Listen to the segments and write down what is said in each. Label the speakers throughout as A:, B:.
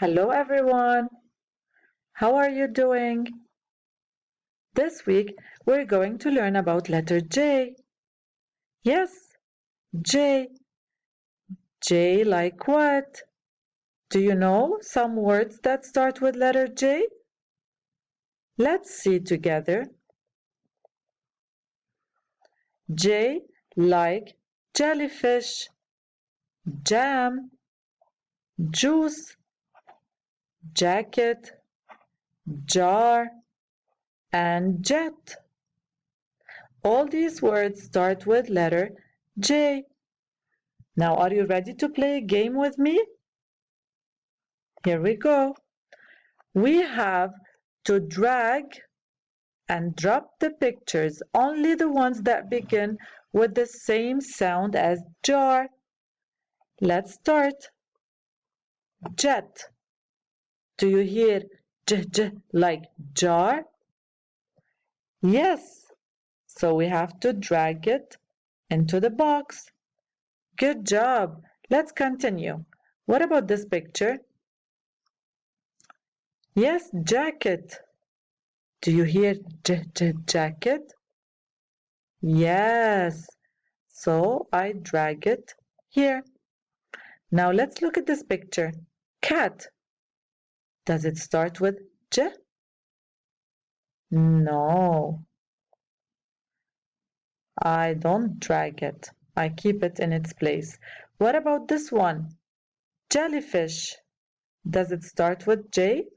A: Hello everyone! How are you doing? This week we're going to learn about letter J. Yes, J. J like what? Do you know some words that start with letter J? Let's see together. J like jellyfish, jam, juice, jacket, jar, and jet. All these words start with letter J. Now, are you ready to play a game with me? Here we go. We have to drag and drop the pictures, only the ones that begin with the same sound as jar. Let's start. Jet. Do you hear j j like jar? Yes. So we have to drag it into the box. Good job. Let's continue. What about this picture? Yes, jacket. Do you hear jacket? Yes. So I drag it here. Now let's look at this picture. Cat. Does it start with J? No. I don't drag it. I keep it in its place. What about this one? Jellyfish. Does it start with J?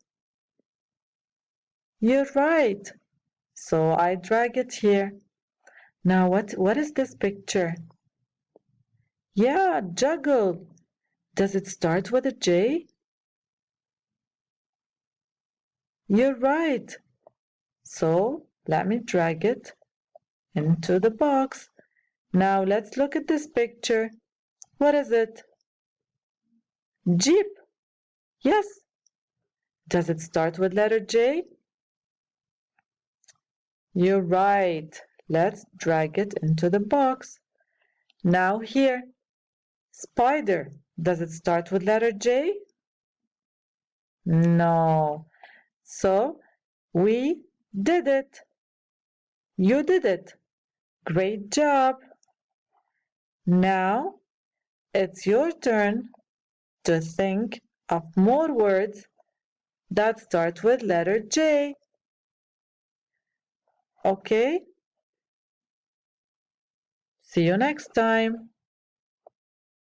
A: You're right. So I drag it here. Now what is this picture? Yeah, juggle. Does it start with a J? You're right. So let me drag it into the box. Now let's look at this picture. What is it? Jeep. Yes. Does it start with letter J? You're right. Let's drag it into the box. Now here. Spider. Does it start with letter J? No. So we did it. You did it. Great job. Now it's your turn to think of more words that start with letter J. Okay? See you next time.